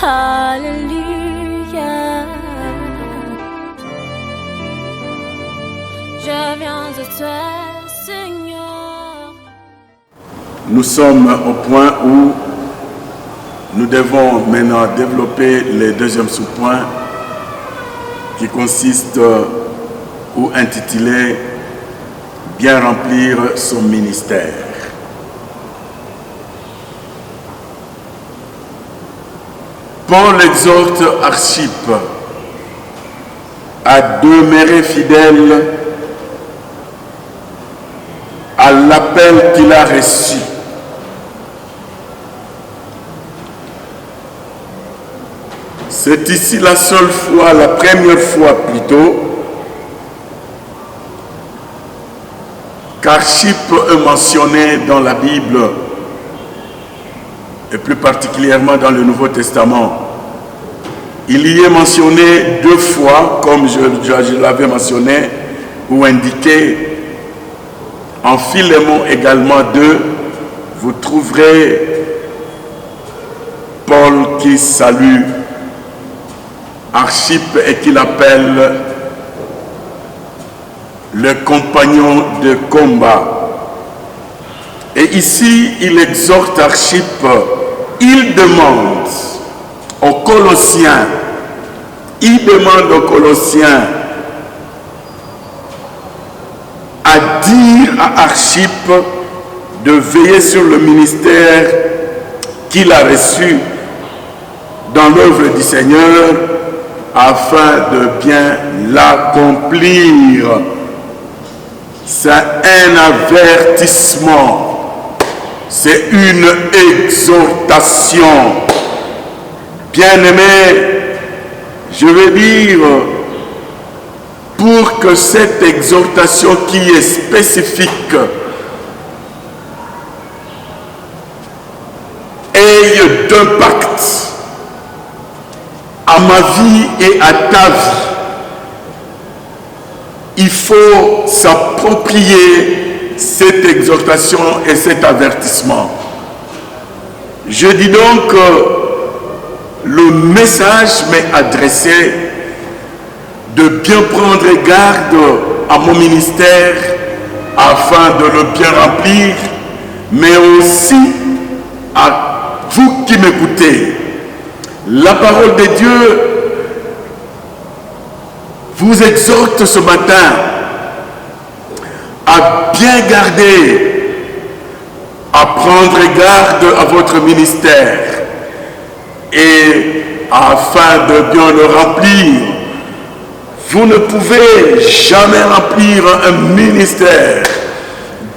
Alléluia. Je viens de toi, Seigneur. Nous sommes au point où nous devons maintenant développer le deuxième sous-point qui consiste ou intitulé « Bien remplir son ministère ». Paul exhorte Archippe à demeurer fidèle à l'appel qu'il a reçu. C'est ici la seule fois, la première fois plutôt, qu'Archippe est mentionné dans la Bible, et plus particulièrement dans le Nouveau Testament. Il y est mentionné deux fois, comme je l'avais mentionné, ou indiqué. En Philémon également 2, vous trouverez Paul qui salue Archippe et qui l'appelle le compagnon de combat. Et ici, il exhorte Archippe, il demande aux Colossiens, à dire à Archippe de veiller sur le ministère qu'il a reçu dans l'œuvre du Seigneur afin de bien l'accomplir. C'est un avertissement, c'est une exhortation. Bien-aimés, je veux dire, pour que cette exhortation qui est spécifique ait d'impact à ma vie et à ta vie, il faut s'approprier cette exhortation et cet avertissement. Je dis donc que le message m'est adressé de bien prendre garde à mon ministère afin de le bien remplir, mais aussi à vous qui m'écoutez. La parole de Dieu vous exhorte ce matin à bien garder, à prendre garde à votre ministère et afin de bien le remplir. Vous ne pouvez jamais remplir un ministère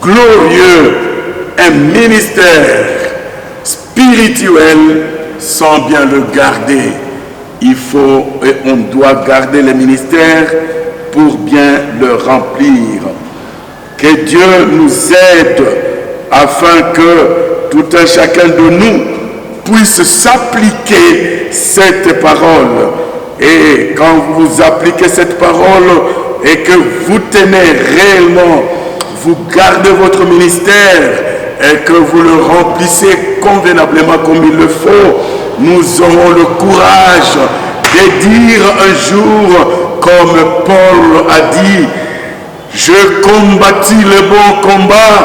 glorieux, un ministère spirituel sans bien le garder. Il faut et on doit garder le ministère pour bien le remplir. Que Dieu nous aide afin que tout un chacun de nous puisse s'appliquer cette parole. Et quand vous appliquez cette parole et que vous tenez réellement, vous gardez votre ministère et que vous le remplissez convenablement comme il le faut, nous aurons le courage de dire un jour, comme Paul a dit, je combattis le bon combat,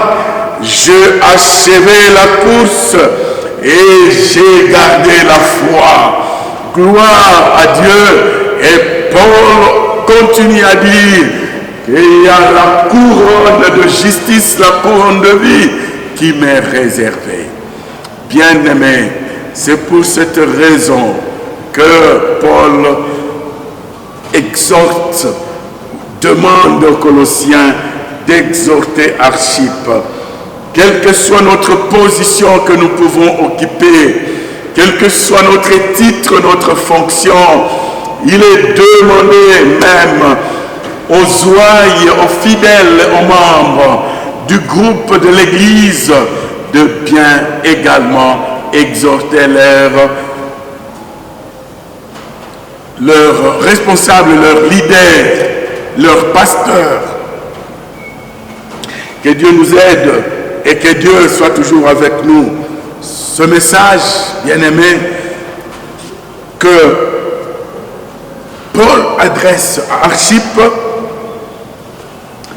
j'ai achevé la course et j'ai gardé la foi. Gloire à Dieu. Et Paul continue à dire qu'il y a la couronne de justice, la couronne de vie qui m'est réservée. Bien-aimés, c'est pour cette raison que Paul exhorte, demande aux Colossiens d'exhorter Archippe. Quelle que soit notre position que nous pouvons occuper, quel que soit notre titre, notre fonction, il est demandé même aux ouailles, aux fidèles, aux membres du groupe de l'Église de bien également exhorter leurs responsables, leurs leaders, leurs pasteurs. Que Dieu nous aide et que Dieu soit toujours avec nous. Ce message, bien-aimé, que Paul adresse à Archippe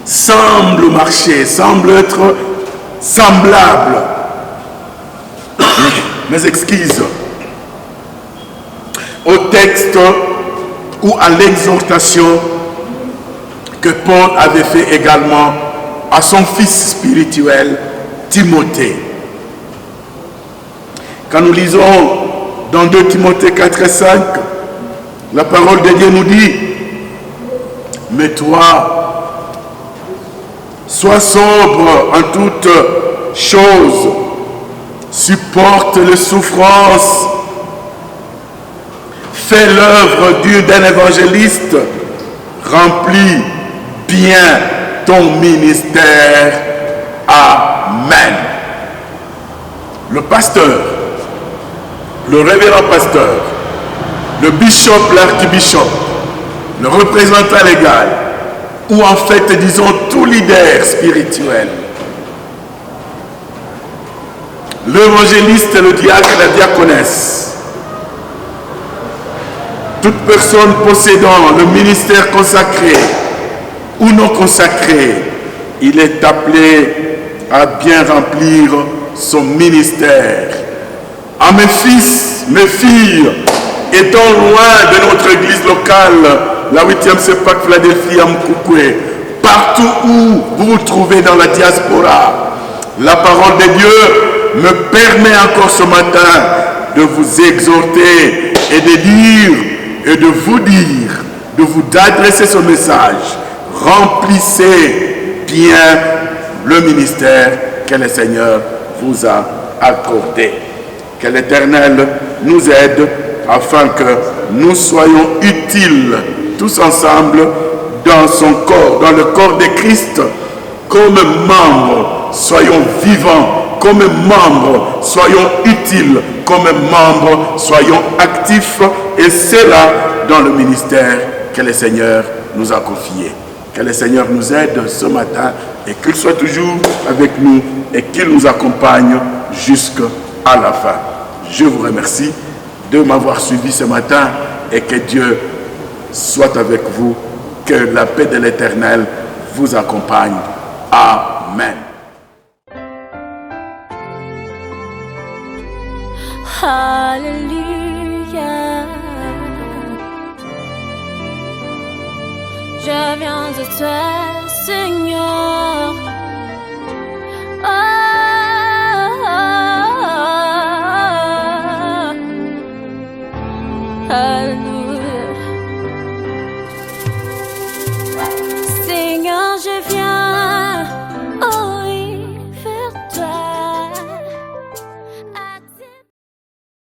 semble marcher, semble être semblable, mes excuses, au texte ou à l'exhortation que Paul avait fait également à son fils spirituel, Timothée. Quand nous lisons dans 2 Timothée 4 et 5, la parole de Dieu nous dit: mais toi, sois sobre en toutes choses, supporte les souffrances, fais l'œuvre d'un évangéliste, remplis bien ton ministère. Amen. Le pasteur, le révérend pasteur, le bishop, l'archbishop, le représentant légal, ou en fait, disons, tout leader spirituel, l'évangéliste, le diacre, la diaconesse, toute personne possédant le ministère consacré ou non consacré, il est appelé à bien remplir son ministère. À mes fils, mes filles, étant loin de notre église locale, la 8e CEPAC Philadelphie à Mkoukoué, partout où vous vous trouvez dans la diaspora, la parole de Dieu me permet encore ce matin de vous exhorter et de dire et de vous adresser ce message. Remplissez bien le ministère que le Seigneur vous a accordé. Que l'Éternel nous aide afin que nous soyons utiles tous ensemble dans son corps, dans le corps de Christ, comme membres, soyons vivants, comme membres, soyons utiles, comme membres, soyons actifs, et c'est là dans le ministère que le Seigneur nous a confié. Que le Seigneur nous aide ce matin et qu'il soit toujours avec nous et qu'il nous accompagne jusqu'à la fin. Je vous remercie de m'avoir suivi ce matin et que Dieu soit avec vous, que la paix de l'Éternel vous accompagne. Amen. Alléluia. Je viens de toi, Seigneur. Oh, Alléluia. Seigneur, je viens